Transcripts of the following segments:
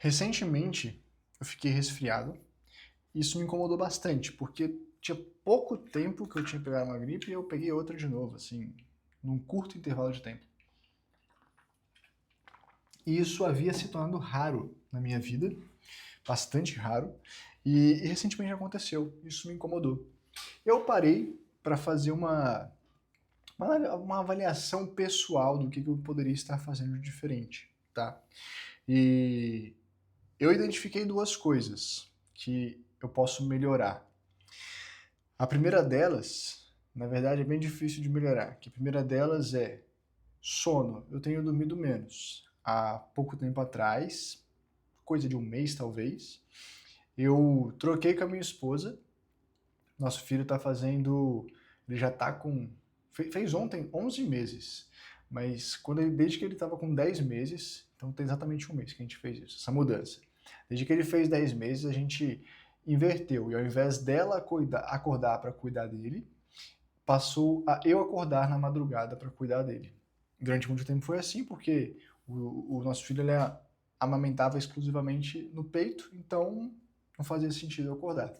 Recentemente, eu fiquei resfriado. Isso me incomodou bastante, porque tinha pouco tempo que eu tinha pegado uma gripe e eu peguei outra de novo, assim, num curto intervalo de tempo. E isso havia se tornado raro na minha vida, bastante raro, e recentemente aconteceu. Isso me incomodou. Eu parei para fazer uma avaliação pessoal do que eu poderia estar fazendo de diferente, tá? E eu identifiquei duas coisas que eu posso melhorar. A primeira delas, na verdade, é bem difícil de melhorar. Que a primeira delas é sono. Eu tenho dormido menos. Há pouco tempo atrás, coisa de um mês talvez, eu troquei com a minha esposa. Nosso filho está fazendo, ele já está com, fez ontem 11 meses, mas desde que ele estava com 10 meses, então tem exatamente um mês que a gente fez isso, essa mudança. Desde que ele fez 10 meses, a gente inverteu, e ao invés dela acordar para cuidar dele, passou a eu acordar na madrugada para cuidar dele. Durante muito tempo foi assim, porque o nosso filho ele amamentava exclusivamente no peito, então não fazia sentido eu acordar.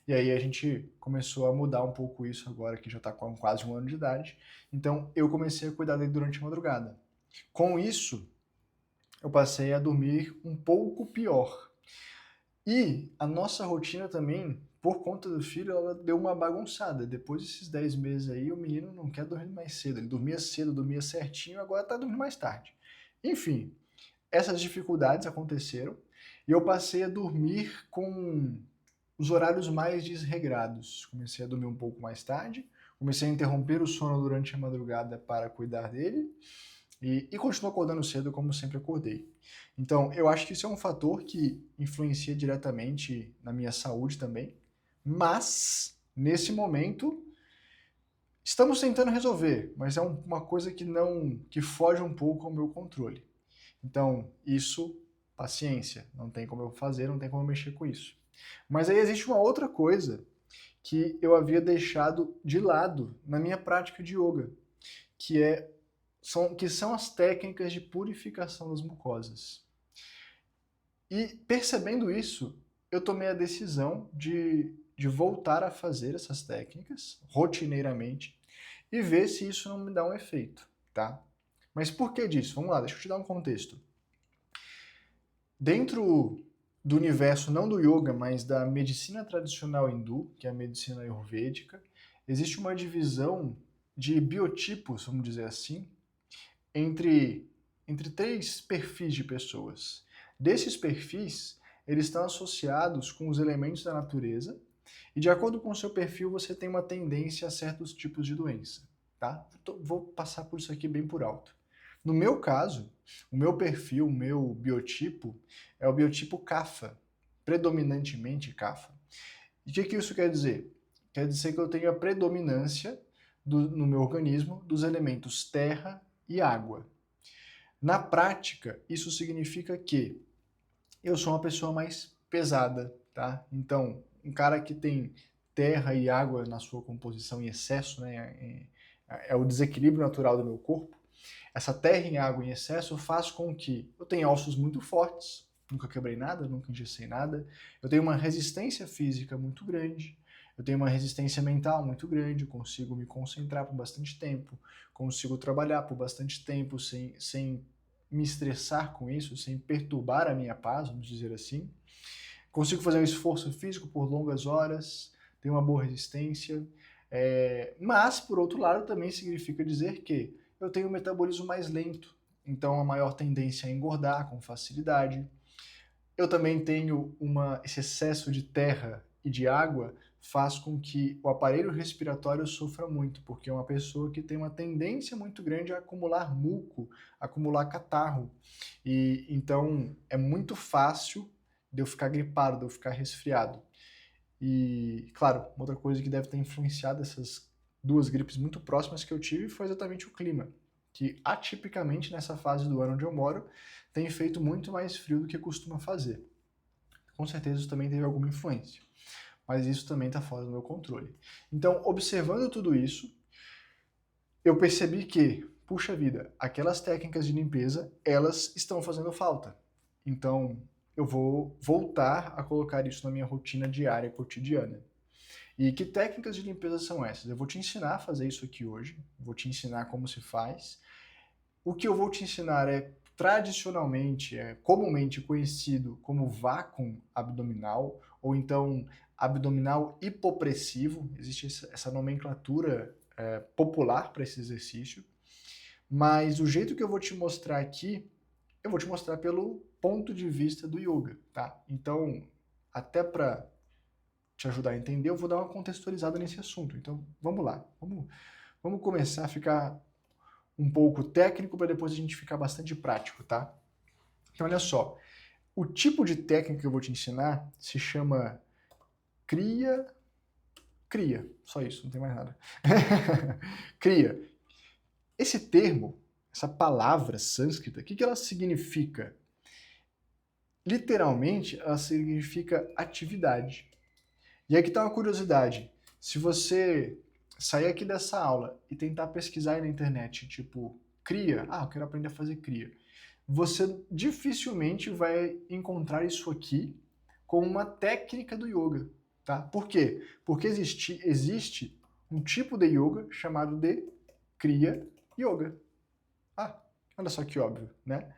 E aí a gente começou a mudar um pouco isso agora que já está com quase um ano de idade. Então eu comecei a cuidar dele durante a madrugada. Com isso, eu passei a dormir um pouco pior. E a nossa rotina também, por conta do filho, ela deu uma bagunçada. Depois desses 10 meses aí, o menino não quer dormir mais cedo. Ele dormia cedo, dormia certinho, agora está dormindo mais tarde. Enfim, essas dificuldades aconteceram e eu passei a dormir com os horários mais desregrados. Comecei a dormir um pouco mais tarde, comecei a interromper o sono durante a madrugada para cuidar dele e continuo acordando cedo como sempre acordei. Então, eu acho que isso é um fator que influencia diretamente na minha saúde também, mas nesse momento estamos tentando resolver, mas é uma coisa que foge um pouco ao meu controle. Então, isso, paciência, não tem como eu fazer, não tem como eu mexer com isso. Mas aí existe uma outra coisa que eu havia deixado de lado na minha prática de yoga, que são as técnicas de purificação das mucosas. E percebendo isso, eu tomei a decisão de voltar a fazer essas técnicas rotineiramente e ver se isso não me dá um efeito, tá? Mas por que disso? Vamos lá, deixa eu te dar um contexto. Dentro do universo não do yoga, mas da medicina tradicional hindu, que é a medicina ayurvédica, existe uma divisão de biotipos, vamos dizer assim, entre, entre três perfis de pessoas. Desses perfis, eles estão associados com os elementos da natureza e de acordo com o seu perfil você tem uma tendência a certos tipos de doença, tá? Vou passar por isso aqui bem por alto. No meu caso, o meu perfil, o meu biotipo é o biotipo Kapha, predominantemente Kapha. E o que isso quer dizer? Quer dizer que eu tenho a predominância no meu organismo dos elementos terra e água. Na prática, isso significa que eu sou uma pessoa mais pesada, tá? Então, um cara que tem terra e água na sua composição em excesso, né, é o desequilíbrio natural do meu corpo. Essa terra em água em excesso faz com que eu tenha ossos muito fortes, nunca quebrei nada, nunca engessei nada, eu tenho uma resistência física muito grande, eu tenho uma resistência mental muito grande, consigo me concentrar por bastante tempo, consigo trabalhar por bastante tempo sem me estressar com isso, sem perturbar a minha paz, vamos dizer assim. Consigo fazer um esforço físico por longas horas, tenho uma boa resistência, mas, por outro lado, também significa dizer que eu tenho um metabolismo mais lento, então a maior tendência a engordar com facilidade. Eu também tenho esse excesso de terra e de água faz com que o aparelho respiratório sofra muito, porque é uma pessoa que tem uma tendência muito grande a acumular muco, acumular catarro. E então é muito fácil de eu ficar gripado, de eu ficar resfriado. E, claro, outra coisa que deve ter influenciado essas duas gripes muito próximas que eu tive foi exatamente o clima, que atipicamente nessa fase do ano onde eu moro tem feito muito mais frio do que costuma fazer. Com certeza isso também teve alguma influência, mas isso também está fora do meu controle. Então, observando tudo isso, eu percebi que, puxa vida, aquelas técnicas de limpeza, elas estão fazendo falta. Então, eu vou voltar a colocar isso na minha rotina diária, cotidiana. E que técnicas de limpeza são essas? Eu vou te ensinar a fazer isso aqui hoje, vou te ensinar como se faz. O que eu vou te ensinar é tradicionalmente, comumente conhecido como vácuo abdominal, ou então abdominal hipopressivo. Existe essa nomenclatura popular para esse exercício. Mas o jeito que eu vou te mostrar aqui, eu vou te mostrar pelo ponto de vista do yoga, tá? Então, até para te ajudar a entender, eu vou dar uma contextualizada nesse assunto. Então, vamos lá. Vamos começar a ficar um pouco técnico para depois a gente ficar bastante prático, tá? Então, olha só. O tipo de técnica que eu vou te ensinar se chama Kriya. Só isso, não tem mais nada. Kriya. Esse termo, essa palavra sânscrita, o que ela significa? Literalmente, ela significa atividade. E aqui está uma curiosidade. Se você sair aqui dessa aula e tentar pesquisar aí na internet, tipo, Kriya, eu quero aprender a fazer Kriya, você dificilmente vai encontrar isso aqui como uma técnica do yoga, tá? Por quê? Porque existe um tipo de yoga chamado de Kriya Yoga. Olha só que óbvio, né?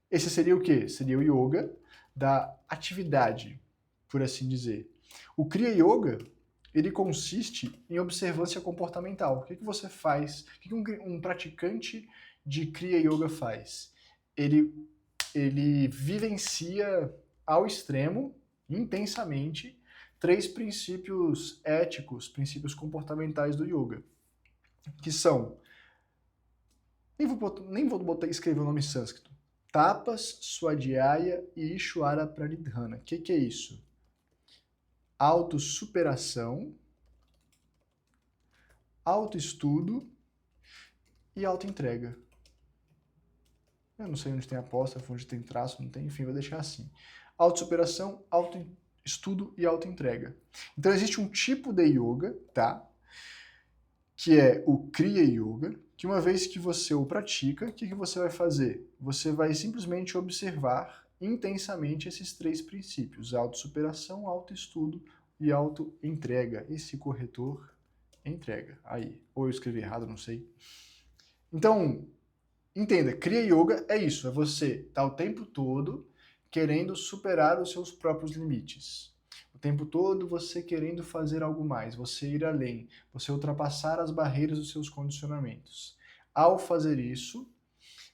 Esse seria o quê? Seria o yoga da atividade, por assim dizer. O Kriya Yoga, ele consiste em observância comportamental. O que você faz? O que um praticante de Kriya Yoga faz? Ele vivencia ao extremo, intensamente, 3 princípios éticos, princípios comportamentais do yoga, que são, nem vou escrever o nome em sânscrito, Tapas, Swadhyaya e Ishvara Pranidhana. O que é isso? Autossuperação, autoestudo e autoentrega. Eu não sei onde tem apóstrofo, onde tem traço, não tem, enfim, vou deixar assim. Autossuperação, autoestudo e autoentrega. Então existe um tipo de yoga, tá? Que é o Kriya Yoga, que uma vez que você o pratica, o que você vai fazer? Você vai simplesmente observar intensamente esses 3 princípios, autossuperação, autoestudo e autoentrega. Esse corretor entrega. Aí, ou eu escrevi errado, não sei. Então, entenda, Kriya Yoga é isso, é você estar o tempo todo querendo superar os seus próprios limites. O tempo todo você querendo fazer algo mais, você ir além, você ultrapassar as barreiras dos seus condicionamentos. Ao fazer isso,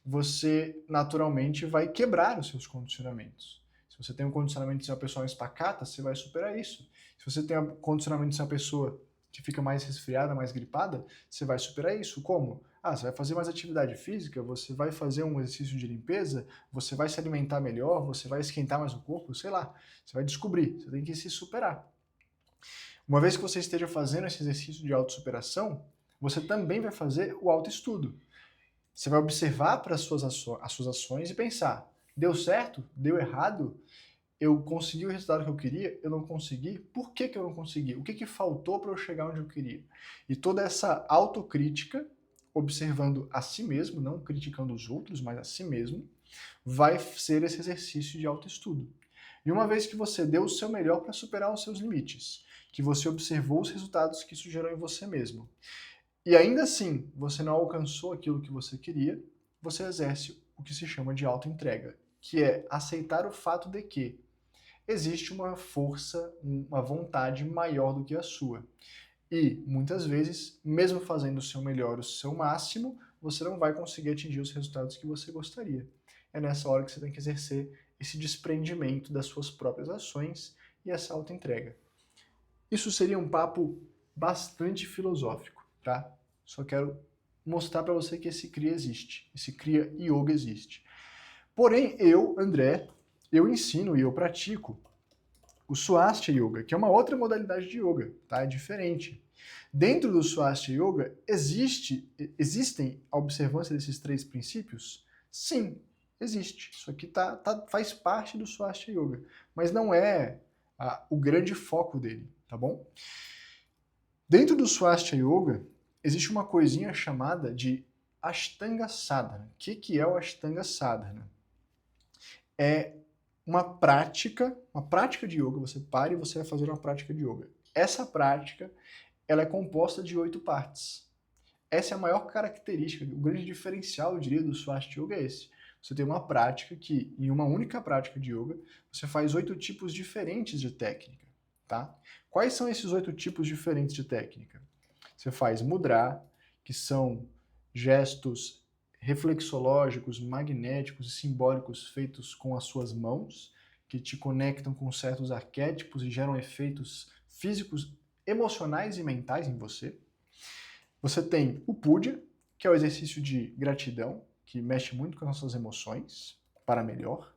você naturalmente vai quebrar os seus condicionamentos. Se você tem um condicionamento de ser uma pessoa mais pacata, você vai superar isso. Se você tem um condicionamento de ser uma pessoa que fica mais resfriada, mais gripada, você vai superar isso. Como? Você vai fazer mais atividade física, você vai fazer um exercício de limpeza, você vai se alimentar melhor, você vai esquentar mais o corpo, sei lá. Você vai descobrir, você tem que se superar. Uma vez que você esteja fazendo esse exercício de autossuperação, você também vai fazer o autoestudo. Você vai observar para as suas ações e pensar, deu certo? Deu errado? Eu consegui o resultado que eu queria? Eu não consegui? Por que eu não consegui? O que faltou para eu chegar onde eu queria? E toda essa autocrítica, observando a si mesmo, não criticando os outros, mas a si mesmo, vai ser esse exercício de autoestudo. E uma vez que você deu o seu melhor para superar os seus limites, que você observou os resultados que isso gerou em você mesmo, e ainda assim você não alcançou aquilo que você queria, você exerce o que se chama de autoentrega, que é aceitar o fato de que existe uma força, uma vontade maior do que a sua. E, muitas vezes, mesmo fazendo o seu melhor, o seu máximo, você não vai conseguir atingir os resultados que você gostaria. É nessa hora que você tem que exercer esse desprendimento das suas próprias ações e essa autoentrega. Isso seria um papo bastante filosófico, tá? Só quero mostrar para você que esse Kriya existe, esse Kriya Yoga existe. Porém, eu, André, eu ensino e eu pratico o Swastika Yoga, que é uma outra modalidade de yoga, tá? É diferente. Dentro do Swastika Yoga, existem a observância desses 3 princípios? Sim, existe. Isso aqui faz parte do Swastika Yoga, mas não é o grande foco dele, tá bom? Dentro do Swastika Yoga, existe uma coisinha chamada de Ashtanga Sadhana. O que é o Ashtanga Sadhana? É uma prática de yoga, você para e você vai fazer uma prática de yoga. Essa prática, ela é composta de 8 partes. Essa é a maior característica, o grande diferencial, eu diria, do Swastika Yoga é esse. Você tem uma prática que, em uma única prática de yoga, você faz 8 tipos diferentes de técnica, tá? Quais são esses 8 tipos diferentes de técnica? Você faz mudra, que são gestos reflexológicos, magnéticos e simbólicos feitos com as suas mãos, que te conectam com certos arquétipos e geram efeitos físicos, emocionais e mentais em você. Você tem o puja, que é o exercício de gratidão, que mexe muito com as nossas emoções, para melhor.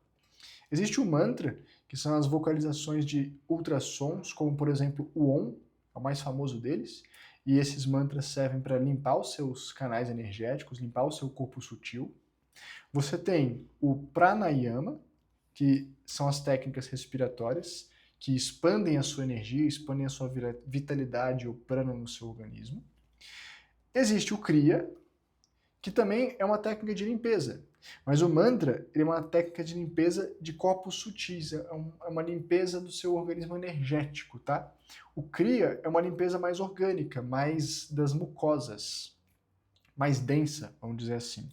Existe o mantra, que são as vocalizações de ultrassons, como por exemplo o Om, é o mais famoso deles, e esses mantras servem para limpar os seus canais energéticos, limpar o seu corpo sutil. Você tem o pranayama, que são as técnicas respiratórias, que expandem a sua energia, expandem a sua vitalidade ou prana no seu organismo. Existe o kriya, que também é uma técnica de limpeza. Mas o mantra é uma técnica de limpeza de corpos sutis, é uma limpeza do seu organismo energético, tá? O kriya é uma limpeza mais orgânica, mais das mucosas, mais densa, vamos dizer assim.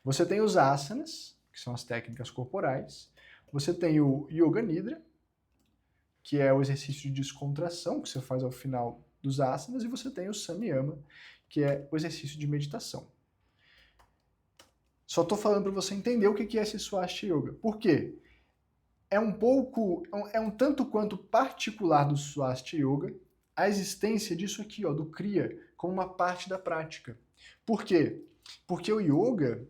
Você tem os asanas, que são as técnicas corporais. Você tem o Yoga Nidra, que é o exercício de descontração que você faz ao final dos asanas, e você tem o Samyama, que é o exercício de meditação. Só estou falando para você entender o que é esse Swastika Yoga. Por quê? É um tanto quanto particular do Swastika Yoga a existência disso aqui, ó, do Kriya, como uma parte da prática. Por quê? Porque o Yoga,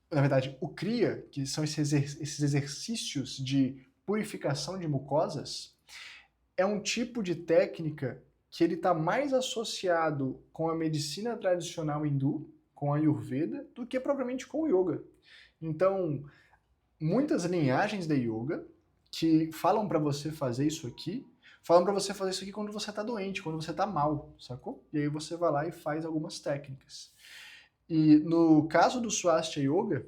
na verdade, o Kriya, que são esses exercícios de purificação de mucosas, é um tipo de técnica que ele está mais associado com a medicina tradicional hindu, com a Ayurveda, do que propriamente com o Yoga. Então, muitas linhagens de Yoga que falam para você fazer isso aqui, falam para você fazer isso aqui quando você está doente, quando você está mal, sacou? E aí você vai lá e faz algumas técnicas. E no caso do Swastika Yoga,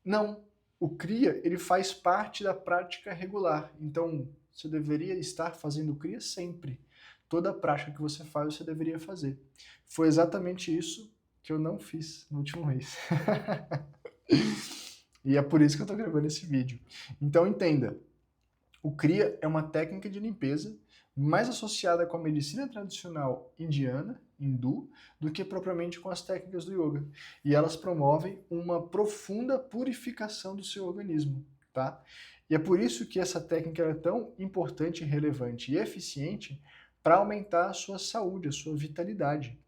não. O Kriya, ele faz parte da prática regular. Então, você deveria estar fazendo Kriya sempre. Toda prática que você faz, você deveria fazer. Foi exatamente isso que eu não fiz no último mês. E é por isso que eu estou gravando esse vídeo. Então entenda, o Kriya é uma técnica de limpeza mais associada com a medicina tradicional indiana, hindu, do que propriamente com as técnicas do yoga. E elas promovem uma profunda purificação do seu organismo, tá? E é por isso que essa técnica é tão importante, relevante e eficiente para aumentar a sua saúde, a sua vitalidade.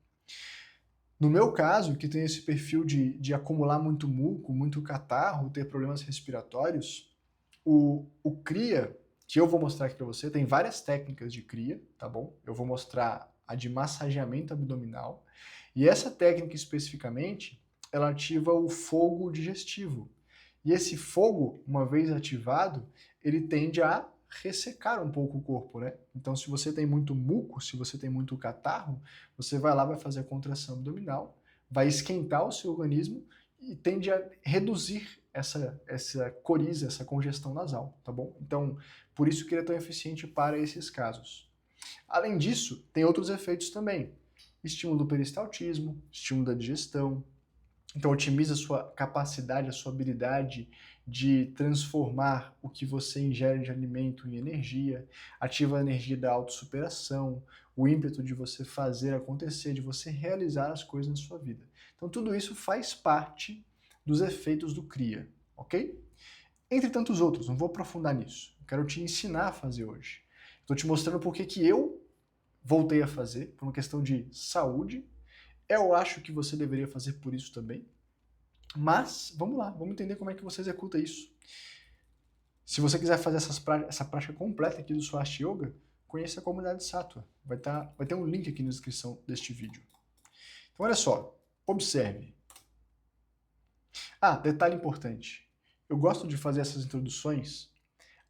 No meu caso, que tem esse perfil de acumular muito muco, muito catarro, ter problemas respiratórios, o Kriya, que eu vou mostrar aqui para você, tem várias técnicas de Kriya, tá bom? Eu vou mostrar a de massageamento abdominal. E essa técnica especificamente, ela ativa o fogo digestivo. E esse fogo, uma vez ativado, ele tende a ressecar um pouco o corpo, né? Então, se você tem muito muco, se você tem muito catarro, você vai lá, vai fazer a contração abdominal, vai esquentar o seu organismo e tende a reduzir essa coriza, essa congestão nasal, tá bom? Então, por isso que ele é tão eficiente para esses casos. Além disso, tem outros efeitos também. Estímulo do peristaltismo, estímulo da digestão. Então, otimiza a sua capacidade, a sua habilidade de transformar o que você ingere de alimento em energia, ativa a energia da autossuperação, o ímpeto de você fazer acontecer, de você realizar as coisas na sua vida. Então, tudo isso faz parte dos efeitos do Kriya, ok? Entre tantos outros, não vou aprofundar nisso. Eu quero te ensinar a fazer hoje. Estou te mostrando por que eu voltei a fazer, por uma questão de saúde. Eu acho que você deveria fazer por isso também. Mas, vamos lá, vamos entender como é que você executa isso. Se você quiser fazer essa prática completa aqui do Swastika Yoga, conheça a comunidade Sattva. Vai ter um link aqui na descrição deste vídeo. Então, olha só, observe. Ah, detalhe importante. Eu gosto de fazer essas introduções.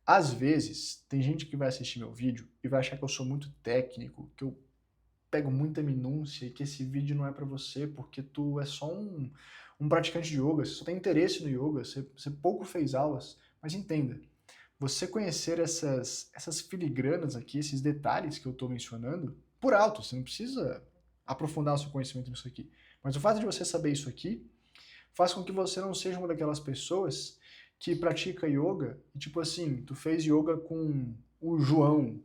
Às vezes, tem gente que vai assistir meu vídeo e vai achar que eu sou muito técnico, que eu pego muita minúcia e que esse vídeo não é pra você porque tu é só um praticante de yoga, você só tem interesse no yoga, você pouco fez aulas, mas entenda, você conhecer essas filigranas aqui, esses detalhes que eu estou mencionando, por alto, você não precisa aprofundar o seu conhecimento nisso aqui. Mas o fato de você saber isso aqui faz com que você não seja uma daquelas pessoas que pratica yoga e, tipo assim, tu fez yoga com o João,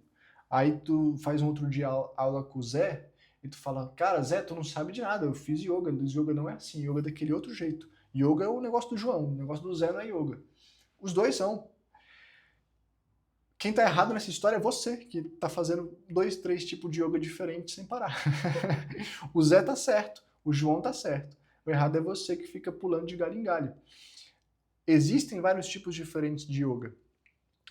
aí tu faz um outro dia aula com o Zé, e tu fala, cara, Zé, tu não sabe de nada, eu fiz yoga, yoga não é assim, yoga é daquele outro jeito. Yoga é o negócio do João, o negócio do Zé não é yoga. Os dois são. Quem tá errado nessa história é você, que tá fazendo 2, 3 tipos de yoga diferentes sem parar. O Zé tá certo, o João tá certo. O errado é você que fica pulando de galho em galho. Existem vários tipos diferentes de yoga.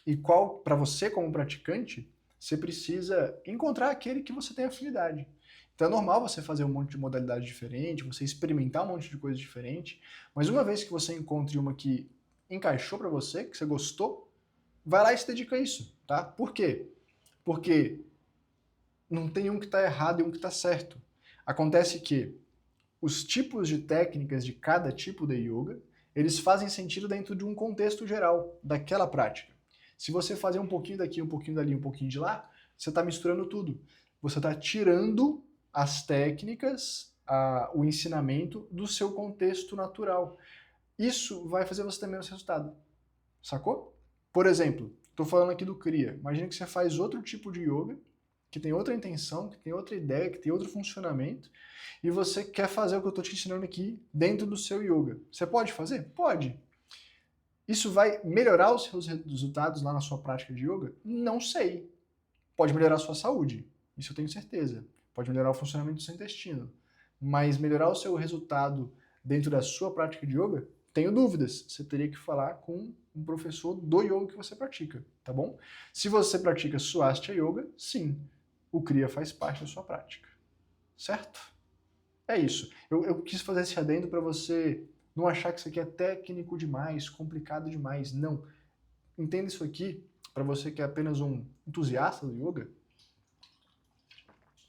E qual, para você como praticante, você precisa encontrar aquele que você tem afinidade. Então é normal você fazer um monte de modalidade diferente, você experimentar um monte de coisa diferente, mas uma vez que você encontre uma que encaixou para você, que você gostou, vai lá e se dedica a isso, tá? Por quê? Porque não tem um que está errado e um que está certo. Acontece que os tipos de técnicas de cada tipo de yoga, eles fazem sentido dentro de um contexto geral daquela prática. Se você fazer um pouquinho daqui, um pouquinho dali, um pouquinho de lá, você está misturando tudo. Você está tirando as técnicas, o ensinamento do seu contexto natural. Isso vai fazer você ter menos resultado. Sacou? Por exemplo, estou falando aqui do Kriya. Imagina que você faz outro tipo de yoga, que tem outra intenção, que tem outra ideia, que tem outro funcionamento, e você quer fazer o que eu estou te ensinando aqui dentro do seu yoga. Você pode fazer? Pode. Isso vai melhorar os seus resultados lá na sua prática de yoga? Não sei. Pode melhorar a sua saúde, isso eu tenho certeza. Pode melhorar o funcionamento do seu intestino. Mas melhorar o seu resultado dentro da sua prática de yoga? Tenho dúvidas. Você teria que falar com um professor do yoga que você pratica, tá bom? Se você pratica Swastika Yoga, sim, o Kriya faz parte da sua prática. Certo? É isso. Eu quis fazer esse adendo para você não achar que isso aqui é técnico demais, complicado demais. Não. Entenda isso aqui, para você que é apenas um entusiasta do yoga,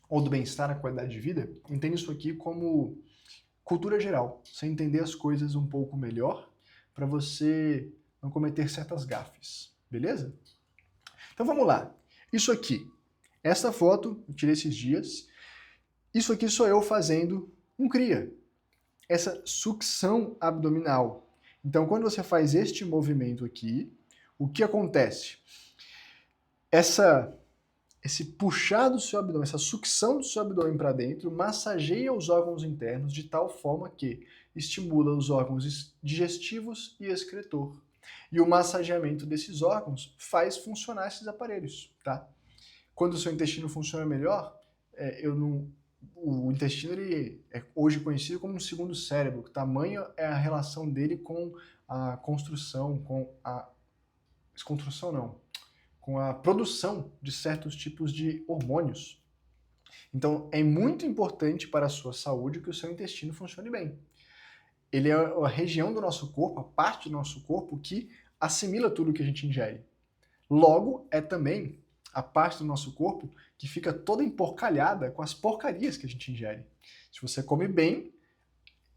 ou do bem-estar na qualidade de vida, entenda isso aqui como cultura geral. Você entender as coisas um pouco melhor, para você não cometer certas gafes. Beleza? Então vamos lá. Isso aqui. Essa foto eu tirei esses dias. Isso aqui sou eu fazendo um Kriya. Essa sucção abdominal. Então, quando você faz este movimento aqui, o que acontece? Esse puxar do seu abdômen, essa sucção do seu abdômen para dentro, massageia os órgãos internos de tal forma que estimula os órgãos digestivos e excretor. E o massageamento desses órgãos faz funcionar esses aparelhos, tá? Quando o seu intestino funciona melhor, o intestino ele é hoje conhecido como um segundo cérebro. O tamanho é a relação dele com a construção, com a produção de certos tipos de hormônios. Então, é muito importante para a sua saúde que o seu intestino funcione bem. Ele é a região do nosso corpo, a parte do nosso corpo que assimila tudo que a gente ingere. Logo, é também a parte do nosso corpo que fica toda emporcalhada com as porcarias que a gente ingere. Se você come bem,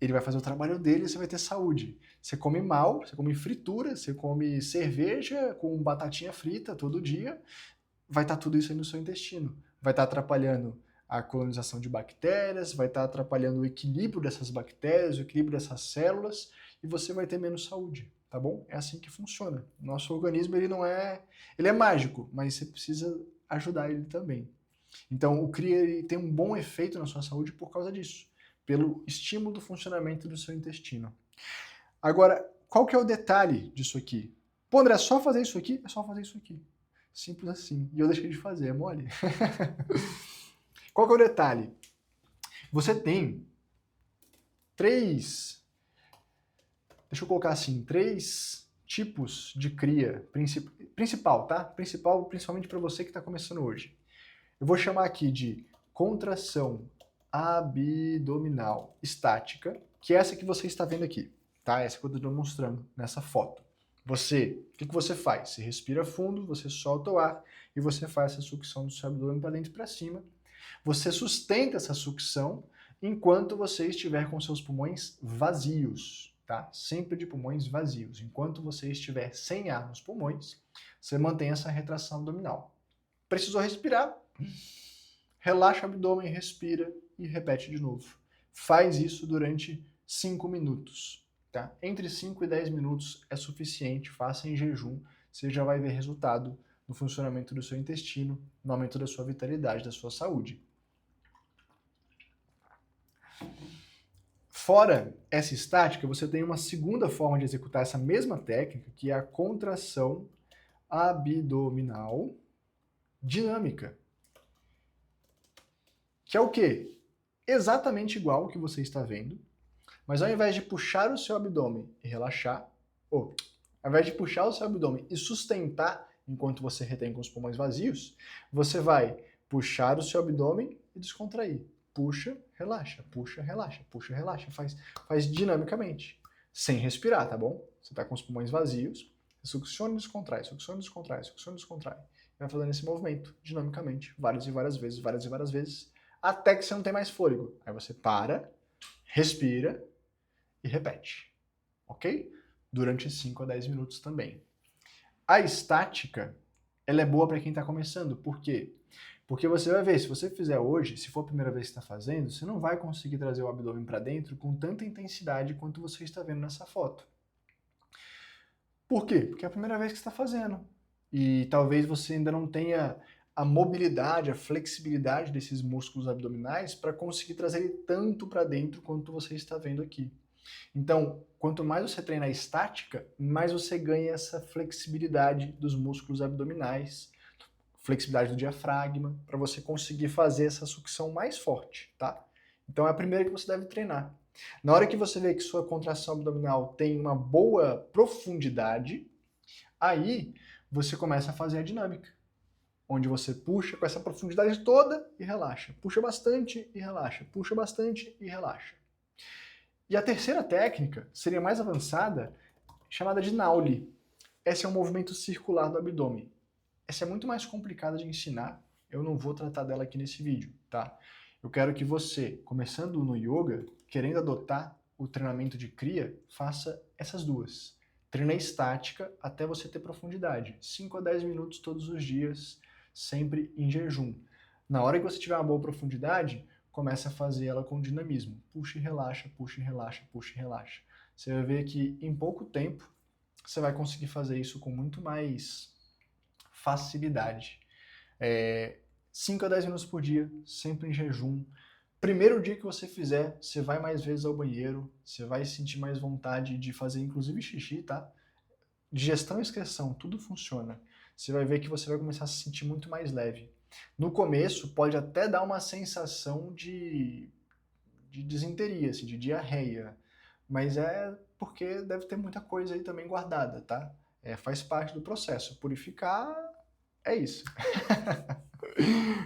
ele vai fazer o trabalho dele e você vai ter saúde. Você come mal, você come fritura, você come cerveja com batatinha frita todo dia, vai estar tudo isso aí no seu intestino. Vai estar atrapalhando a colonização de bactérias, vai estar atrapalhando o equilíbrio dessas bactérias, o equilíbrio dessas células, e você vai ter menos saúde, tá bom? É assim que funciona. Nosso organismo, ele é mágico, mas você precisa ajudar ele também. Então, o Kriya ele tem um bom efeito na sua saúde por causa disso, pelo estímulo do funcionamento do seu intestino. Agora, qual que é o detalhe disso aqui? Pô, André, é só fazer isso aqui? É só fazer isso aqui. Simples assim. E eu deixei de fazer, é mole? Qual que é o detalhe? Você tem três tipos de Kriya principal, tá? Principal, principalmente para você que está começando hoje. Eu vou chamar aqui de contração abdominal estática, que é essa que você está vendo aqui, tá? Essa que eu estou mostrando nessa foto. O que você faz? Você respira fundo, você solta o ar e você faz essa sucção do seu abdômen para dentro e para cima. Você sustenta essa sucção enquanto você estiver com seus pulmões vazios, tá? Sempre de pulmões vazios. Enquanto você estiver sem ar nos pulmões, você mantém essa retração abdominal. Precisou respirar? Relaxa o abdômen, respira e repete de novo. Faz isso durante 5 minutos. Tá? Entre 5 e 10 minutos é suficiente, faça em jejum, você já vai ver resultado no funcionamento do seu intestino, no aumento da sua vitalidade, da sua saúde. Fora essa estática, você tem uma segunda forma de executar essa mesma técnica, que é a contração abdominal dinâmica. Que é o quê? Exatamente igual ao que você está vendo, mas ao invés de puxar o seu abdômen e relaxar, ou ao invés de puxar o seu abdômen e sustentar enquanto você retém com os pulmões vazios, você vai puxar o seu abdômen e descontrair. Puxa, relaxa, puxa, relaxa, puxa, relaxa. Faz dinamicamente, sem respirar, tá bom? Você está com os pulmões vazios, succiona e descontrai, succiona e descontrai, succiona e descontrai. Vai fazendo esse movimento dinamicamente, várias e várias vezes, até que você não tem mais fôlego. Aí você para, respira e repete, ok? Durante 5 a 10 minutos também. A estática, ela é boa para quem está começando. Por quê? Porque você vai ver, se você fizer hoje, se for a primeira vez que está fazendo, você não vai conseguir trazer o abdômen para dentro com tanta intensidade quanto você está vendo nessa foto. Por quê? Porque é a primeira vez que você está fazendo. E talvez você ainda não tenha a mobilidade, a flexibilidade desses músculos abdominais para conseguir trazer ele tanto para dentro quanto você está vendo aqui. Então, quanto mais você treina a estática, mais você ganha essa flexibilidade dos músculos abdominais, flexibilidade do diafragma, para você conseguir fazer essa sucção mais forte, tá? Então é a primeira que você deve treinar. Na hora que você vê que sua contração abdominal tem uma boa profundidade, aí você começa a fazer a dinâmica, onde você puxa com essa profundidade toda e relaxa. Puxa bastante e relaxa. Puxa bastante e relaxa. E a terceira técnica seria mais avançada, chamada de Nauli. Esse é um movimento circular do abdômen. Essa é muito mais complicada de ensinar, eu não vou tratar dela aqui nesse vídeo, tá? Eu quero que você, começando no yoga, querendo adotar o treinamento de Kriya, faça essas duas. Treine estática até você ter profundidade. 5 a 10 minutos todos os dias, sempre em jejum. Na hora que você tiver uma boa profundidade, comece a fazer ela com dinamismo. Puxa e relaxa, puxa e relaxa, puxa e relaxa. Você vai ver que em pouco tempo você vai conseguir fazer isso com muito mais facilidade. 5 a 10 minutos por dia, sempre em jejum. Primeiro dia que você fizer, você vai mais vezes ao banheiro, você vai sentir mais vontade de fazer inclusive xixi, tá? Digestão e excreção, tudo funciona. Você vai ver que você vai começar a se sentir muito mais leve. No começo, pode até dar uma sensação de desinteria, assim, de diarreia, mas é porque deve ter muita coisa aí também guardada, tá? Faz parte do processo. Purificar é isso.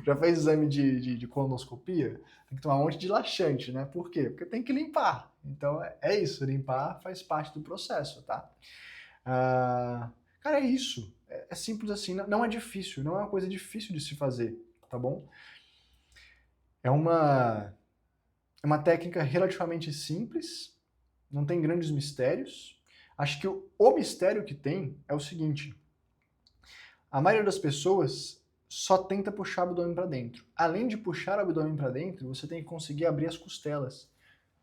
Já fez exame de colonoscopia? Tem que tomar um monte de laxante, né? Por quê? Porque tem que limpar. Então é isso, limpar faz parte do processo, tá? Cara, é isso. É simples assim, não é difícil, não é uma coisa difícil de se fazer, tá bom? É uma técnica relativamente simples, não tem grandes mistérios. Acho que o mistério que tem é o seguinte: a maioria das pessoas só tenta puxar o abdômen para dentro. Além de puxar o abdômen para dentro, você tem que conseguir abrir as costelas.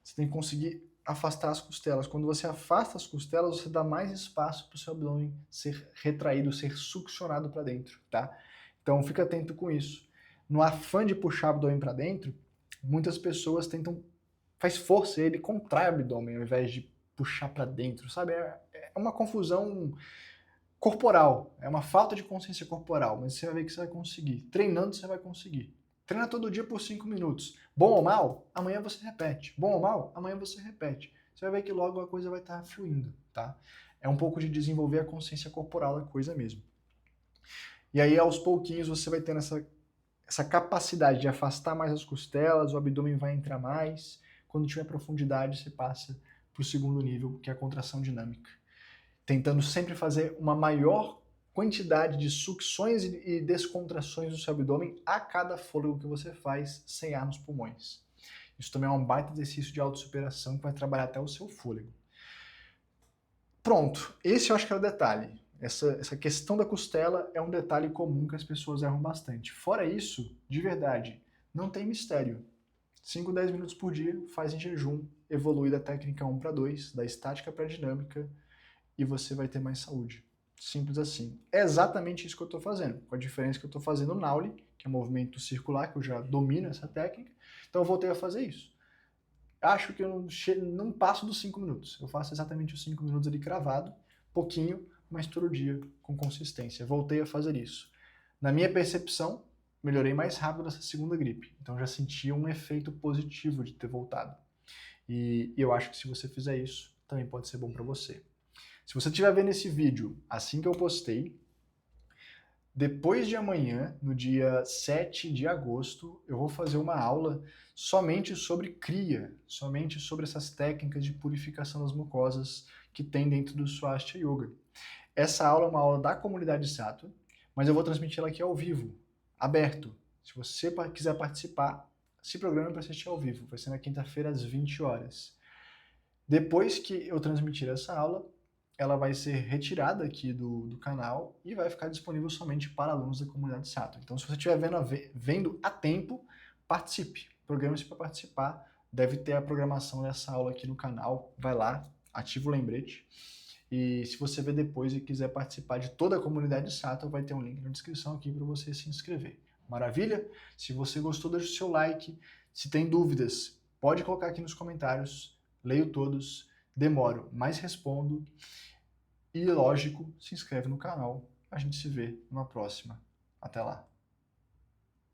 Você tem que conseguir afastar as costelas. Quando você afasta as costelas, você dá mais espaço para o seu abdômen ser retraído, ser succionado para dentro, tá? Então fica atento com isso. No afã de puxar o abdômen para dentro, muitas pessoas faz força e ele contrai o abdômen ao invés de puxar para dentro, sabe? É uma confusão corporal, é uma falta de consciência corporal, mas você vai ver que você vai conseguir. Treinando, você vai conseguir. Treina todo dia por 5 minutos. Bom ou mal, amanhã você repete. Bom ou mal, amanhã você repete. Você vai ver que logo a coisa vai estar fluindo, tá? É um pouco de desenvolver a consciência corporal da coisa mesmo. E aí, aos pouquinhos, você vai tendo essa capacidade de afastar mais as costelas, o abdômen vai entrar mais. Quando tiver profundidade, você passa para o segundo nível, que é a contração dinâmica. Tentando sempre fazer uma maior quantidade de sucções e descontrações do seu abdômen a cada fôlego que você faz sem ar nos pulmões. Isso também é um baita exercício de autossuperação que vai trabalhar até o seu fôlego. Pronto, esse eu acho que é o detalhe. Essa questão da costela é um detalhe comum que as pessoas erram bastante. Fora isso, de verdade, não tem mistério. 5, 10 minutos por dia, faz em jejum, evolui da técnica 1 para 2, da estática para dinâmica, e você vai ter mais saúde. Simples assim. É exatamente isso que eu estou fazendo, com a diferença que eu estou fazendo o Nauli, que é um movimento circular, que eu já domino essa técnica, então eu voltei a fazer isso. Acho que eu não passo dos 5 minutos, eu faço exatamente os 5 minutos ali cravado, pouquinho, mas todo dia, com consistência. Voltei a fazer isso. Na minha percepção, melhorei mais rápido dessa segunda gripe, então já senti um efeito positivo de ter voltado. E eu acho que se você fizer isso, também pode ser bom para você. Se você estiver vendo esse vídeo assim que eu postei, depois de amanhã, no dia 7 de agosto, eu vou fazer uma aula somente sobre cria, somente sobre essas técnicas de purificação das mucosas que tem dentro do Swastika Yoga. Essa aula é uma aula da comunidade Sattva, mas eu vou transmitir ela aqui ao vivo, aberto. Se você quiser participar, se programe para assistir ao vivo. Vai ser na quinta-feira às 20 horas. Depois que eu transmitir essa aula, ela vai ser retirada aqui do canal e vai ficar disponível somente para alunos da comunidade Sattva. Então, se você estiver vendo a tempo, participe. Programe-se para participar. Deve ter a programação dessa aula aqui no canal. Vai lá, ativa o lembrete. E se você ver depois e quiser participar de toda a comunidade Sattva, vai ter um link na descrição aqui para você se inscrever. Maravilha? Se você gostou, deixa o seu like. Se tem dúvidas, pode colocar aqui nos comentários. Leio todos, demoro, mas respondo. E lógico, se inscreve no canal. A gente se vê numa próxima. Até lá.